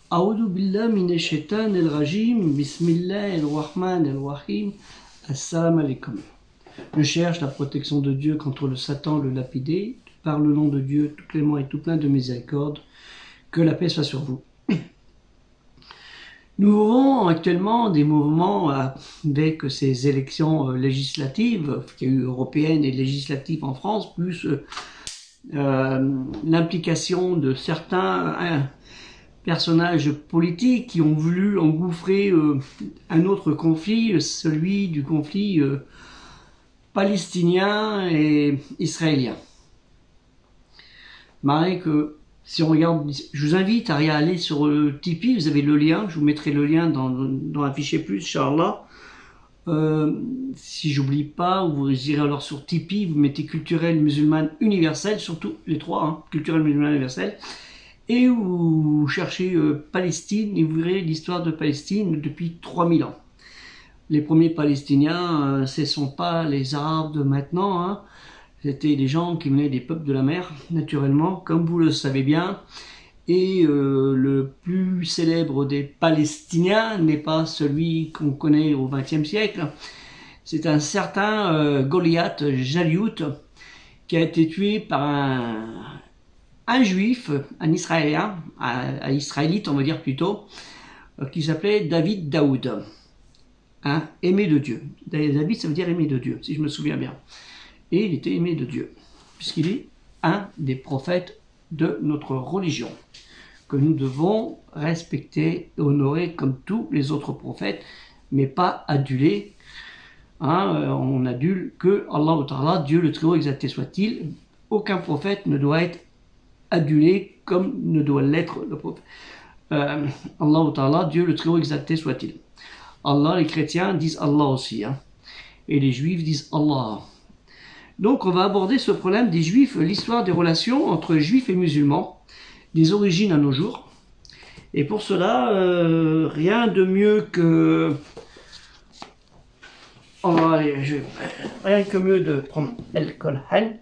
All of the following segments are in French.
A'udhu billah minash shaitanir rajim, bismillahir rahmanir rahim, assalamu alaikum. Je cherche la protection de Dieu contre le Satan, le lapidé, par le nom de Dieu, tout clément et tout plein de miséricorde, que la paix soit sur vous. Nous vivons actuellement des mouvements avec ces élections législatives, qu'il y a eu européennes et législatives en France, plus l'implication de certains personnages politiques qui ont voulu engouffrer un autre conflit, celui du conflit palestinien et israélien. Marrez que si on regarde, je vous invite à aller sur Tipeee, vous avez le lien, je vous mettrai le lien dans un fichier plus, Inch'Allah. Si j'oublie pas, vous irez alors sur Tipeee, vous mettez culturelle musulmane universelle, surtout les trois, hein, culturelle musulmane universelle, et vous cherchez Palestine et vous verrez l'histoire de Palestine depuis 3000 ans. Les premiers Palestiniens, ce ne sont pas les Arabes de maintenant, hein. C'était des gens qui venaient des peuples de la mer, naturellement, comme vous le savez bien. Et le plus célèbre des Palestiniens n'est pas celui qu'on connaît au XXe siècle. C'est un certain Goliath Jaliout qui a été tué par un juif, un israélien, un israélite on va dire plutôt, qui s'appelait David Daoud, hein, aimé de Dieu. David ça veut dire aimé de Dieu, si je me souviens bien. Et il était aimé de Dieu, puisqu'il est un des prophètes de notre religion, que nous devons respecter et honorer comme tous les autres prophètes, mais pas aduler. Hein, on adule que Allah Ta'ala, Dieu le Très-Haut exalté soit-il. Aucun prophète ne doit être adulé comme ne doit l'être le prophète. Allah Ta'ala, Dieu le Très-Haut exalté soit-il. Allah, les chrétiens disent Allah aussi, hein, et les juifs disent Allah. Donc on va aborder ce problème des juifs, l'histoire des relations entre juifs et musulmans, des origines à nos jours. Et pour cela, rien de mieux que... rien que mieux de prendre El Kolhan,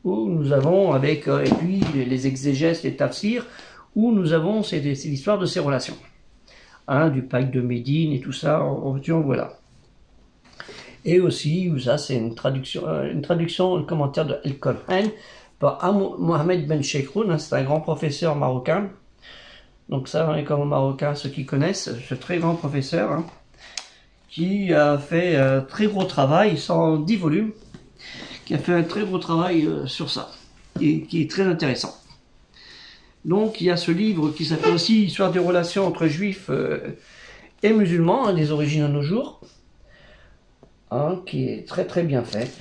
où nous avons avec, et puis les exégèses, les tafsirs, où nous avons c'est l'histoire de ces relations. Hein, du pacte de Médine et tout ça, voilà. Et aussi, ça c'est une traduction, un commentaire de Al-Qur'an par Mohamed Ben Sheikhoun, c'est un grand professeur marocain. Donc ça, comme marocain, ceux qui connaissent, ce très grand professeur, hein, qui a fait un très gros travail, 110 volumes, qui a fait un très gros travail sur ça, et qui est très intéressant. Donc il y a ce livre qui s'appelle aussi Histoire des relations entre juifs et musulmans, hein, des origines à nos jours. Hein, qui est très très bien fait.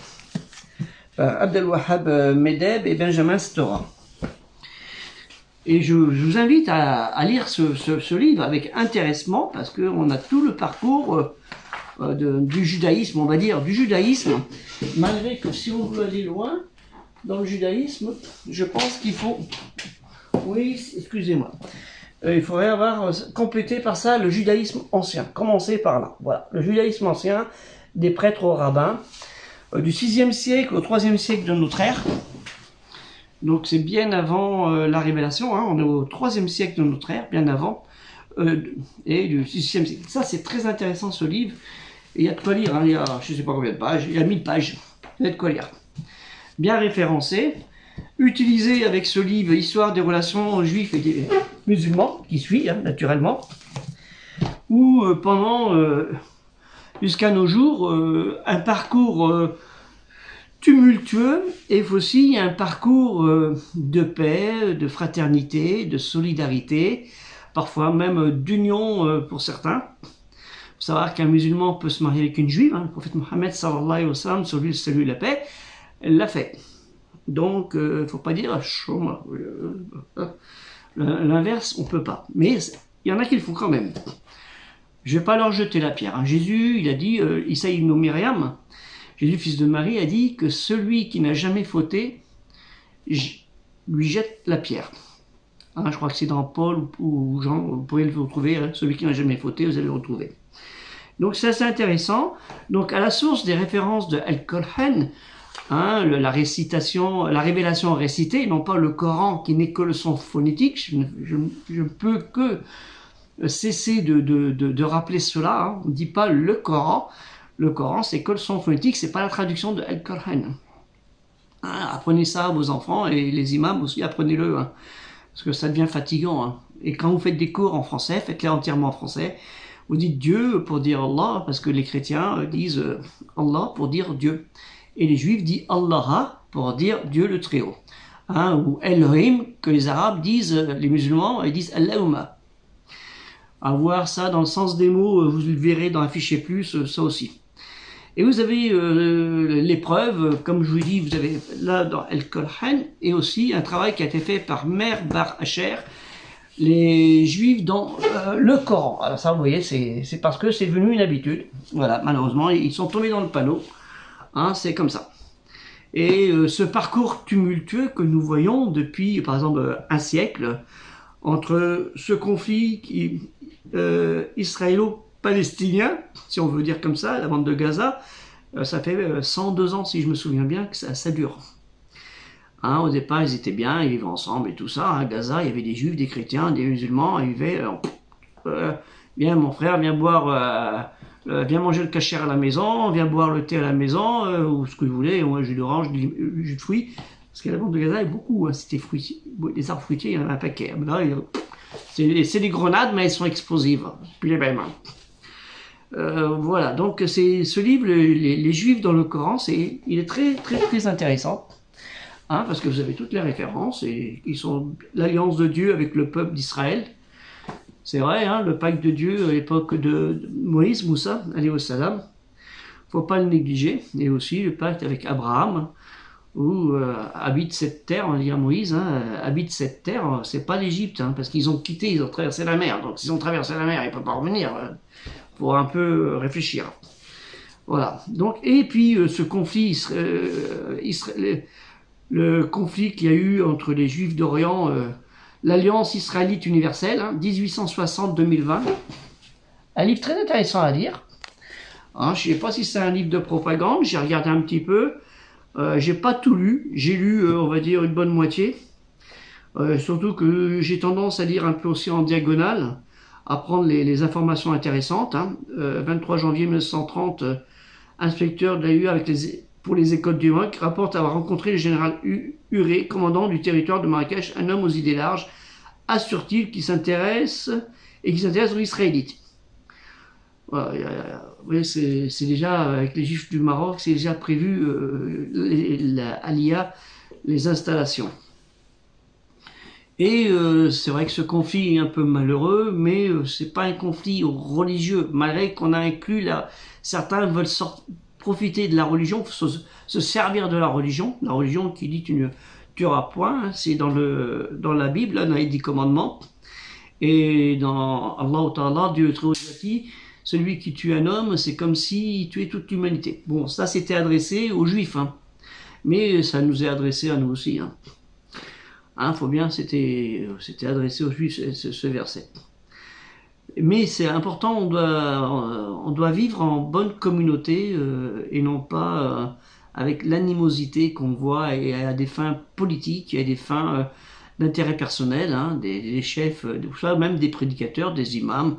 Abdelwahab Medeb et Benjamin Stora. Et je vous invite à lire ce livre avec intéressement, parce qu'on a tout le parcours du judaïsme, on va dire, du judaïsme, malgré que si on veut aller loin dans le judaïsme, je pense qu'il faut... Oui, excusez-moi. Il faudrait avoir complété par ça le judaïsme ancien. Commencer par là. Voilà, le judaïsme ancien, des prêtres aux rabbins, du 6e siècle au 3e siècle de notre ère. Donc c'est bien avant la révélation, hein, on est au 3e siècle de notre ère, bien avant, et du 6e siècle. Ça c'est très intéressant ce livre, et il y a de quoi lire, hein, il y a je ne sais pas combien de pages, il y a 1000 pages, il y a de quoi lire. Bien référencé, utilisé avec ce livre, Histoire des relations juifs et des musulmans, qui suit, hein, naturellement, où pendant... jusqu'à nos jours, un parcours tumultueux et aussi un parcours de paix, de fraternité, de solidarité, parfois même d'union pour certains. Il faut savoir qu'un musulman peut se marier avec une juive, hein, le prophète Mohammed sallallahu alayhi wa sallam, celui la paix, l'a fait. Donc, il ne faut pas dire l'inverse, on ne peut pas. Mais il y en a qui le font quand même. Je ne vais pas leur jeter la pierre. Hein. Jésus, il a dit, Issa ibn Myriam, Jésus, fils de Marie, a dit que celui qui n'a jamais fauté, lui jette la pierre. Hein, je crois que c'est dans Paul ou Jean, vous pouvez le retrouver, hein, celui qui n'a jamais fauté, vous allez le retrouver. Donc c'est assez intéressant. Donc à la source des références de Al-Qur'an, hein, la récitation, la révélation récitée, non pas le Coran qui n'est que le son phonétique. Je ne peux que cesser de rappeler cela. Hein. On ne dit pas le Coran. Le Coran, c'est que le son phonétique, c'est pas la traduction de Al-Qur'an. Hein, apprenez ça à vos enfants et les imams aussi, apprenez-le. Hein, parce que ça devient fatigant. Hein. Et quand vous faites des cours en français, faites-les entièrement en français. Vous dites Dieu pour dire Allah, parce que les chrétiens disent Allah pour dire Dieu. Et les juifs disent Allah pour dire Dieu le Très-Haut. Hein, ou Elohim, que les arabes disent, les musulmans, ils disent Allahumma. À voir ça dans le sens des mots, vous le verrez dans un fichier plus, ça aussi. Et vous avez l'épreuve, comme je vous dis, vous avez là dans Al-Qur'an, et aussi un travail qui a été fait par Mer Bar Asher, les juifs dans le Coran. Alors ça, vous voyez, c'est parce que c'est devenu une habitude. Voilà, malheureusement, ils sont tombés dans le panneau. Hein, c'est comme ça. Et ce parcours tumultueux que nous voyons depuis, par exemple, un siècle, entre ce conflit israélo-palestinien, si on veut dire comme ça, la bande de Gaza, ça fait 102 ans, si je me souviens bien, que ça dure. Hein, au départ, ils étaient bien, ils vivaient ensemble et tout ça. À Gaza, il y avait des juifs, des chrétiens, des musulmans, ils vivaient... viens mon frère, viens boire... viens manger le kasher à la maison, viens boire le thé à la maison, ou ce que vous voulez, moi jus d'orange, jus de fruits. Parce que la bande de Gaza, il y a beaucoup, hein, c'était des arbres fruitiers, il y en a un paquet. Là, c'est des grenades, mais elles sont explosives. Puis les mêmes. Voilà, donc ce livre, les Juifs dans le Coran, il est très, très, très intéressant. Hein, parce que vous avez toutes les références, et ils sont l'alliance de Dieu avec le peuple d'Israël. C'est vrai, hein, le pacte de Dieu à l'époque de Moïse, Moussa, alayhi salam, faut pas le négliger. Et aussi le pacte avec Abraham, où habite cette terre, on va dire Moïse, hein, habite cette terre, c'est pas l'Égypte, hein, parce qu'ils ont quitté, ils ont traversé la mer. Donc s'ils ont traversé la mer, ils ne peuvent pas revenir. Faut un peu réfléchir. Voilà. Donc, et puis ce conflit, le conflit qu'il y a eu entre les Juifs d'Orient, l'Alliance israélite universelle, hein, 1860-2020. Un livre très intéressant à lire. Hein, je ne sais pas si c'est un livre de propagande, j'ai regardé un petit peu. J'ai pas tout lu, j'ai lu, on va dire, une bonne moitié. Surtout que j'ai tendance à lire un peu aussi en diagonale, à prendre les informations intéressantes. Hein. 23 janvier 1930, inspecteur de l'AU pour les écoles du Maroc rapporte avoir rencontré le général Huré, commandant du territoire de Marrakech, un homme aux idées larges, assure-t-il, qui s'intéresse aux Israélites. Voilà, oui, c'est déjà, avec les Juifs du Maroc, c'est déjà prévu à l'IA, les installations. Et c'est vrai que ce conflit est un peu malheureux, mais c'est pas un conflit religieux, malgré qu'on a inclus là, certains veulent profiter de la religion, se servir de la religion qui dit tu ne tueras point, hein, c'est dans la Bible, là, dans les 10 commandements, et dans Allah Ta'ala, Dieu Très-Haut dit, celui qui tue un homme, c'est comme s'il tuait toute l'humanité. Bon, ça c'était adressé aux Juifs, hein, mais ça nous est adressé à nous aussi. Hein. Hein, faut bien, c'était adressé aux Juifs ce verset. Mais c'est important, on doit vivre en bonne communauté et non pas avec l'animosité qu'on voit et à des fins politiques, et à des fins d'intérêt personnel, hein, des chefs, même des prédicateurs, des imams,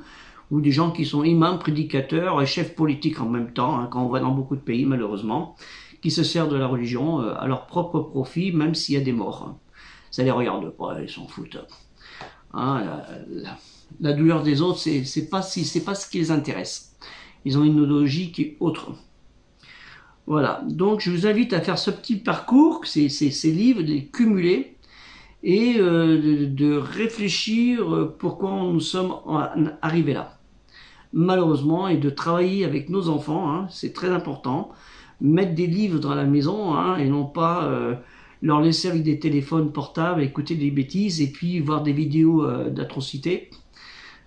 ou des gens qui sont imams, prédicateurs et chefs politiques en même temps, hein, quand on voit dans beaucoup de pays malheureusement, qui se servent de la religion à leur propre profit, même s'il y a des morts. Hein. Ça les regarde pas, ils s'en foutent. Hein, la douleur des autres, c'est pas ce qui les intéresse. Ils ont une idéologie qui est autre. Voilà, donc je vous invite à faire ce petit parcours, ces livres, de les cumuler, et de réfléchir pourquoi nous sommes arrivés là. Malheureusement, et de travailler avec nos enfants, hein, c'est très important. Mettre des livres dans la maison, hein, et non pas leur laisser avec des téléphones portables, écouter des bêtises, et puis voir des vidéos d'atrocités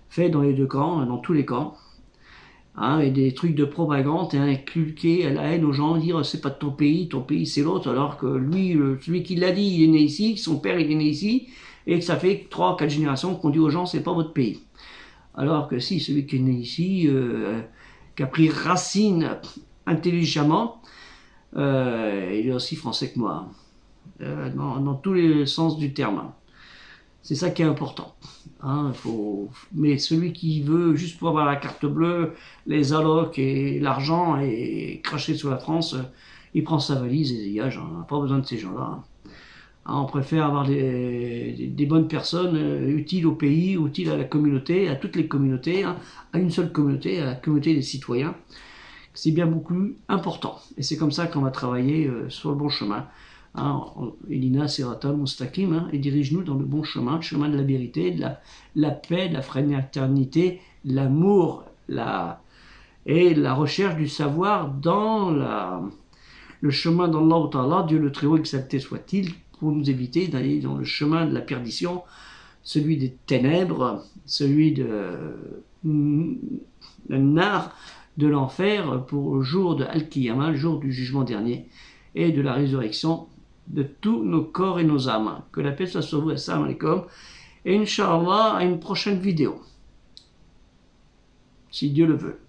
faites dans les deux camps, dans tous les camps. Hein, et des trucs de propagande, et inculquer la haine aux gens, dire c'est pas de ton pays c'est l'autre, alors que lui, celui qui l'a dit, il est né ici, son père il est né ici, et que ça fait 3-4 générations qu'on dit aux gens c'est pas votre pays. Alors que si, celui qui est né ici, qui a pris racine intelligemment, Il est aussi français que moi, dans tous les sens du terme. C'est ça qui est important. Hein, mais celui qui veut juste pour avoir la carte bleue, les allocs et l'argent et cracher sur la France, il prend sa valise et dégage. On n'a pas besoin de ces gens-là. Hein, on préfère avoir des bonnes personnes utiles au pays, utiles à la communauté, à toutes les communautés, hein, à une seule communauté, à la communauté des citoyens. C'est bien beaucoup important. Et c'est comme ça qu'on va travailler sur le bon chemin. Hein, Elina Seratal Mustaqim, hein, et dirige-nous dans le bon chemin, le chemin de la vérité, de la paix, de la fraternité, l'amour, et la recherche du savoir dans le chemin d'Allah Ta'ala, Dieu le Très-Haut exalté soit-il, pour nous éviter d'aller dans le chemin de la perdition, celui des ténèbres, celui de nar, de l'enfer, pour le jour de Al-Qiyamah, le jour du jugement dernier, et de la résurrection de tous nos corps et nos âmes. Que la paix soit sur vous, assalamu alaikum, et Inch'Allah à une prochaine vidéo, si Dieu le veut.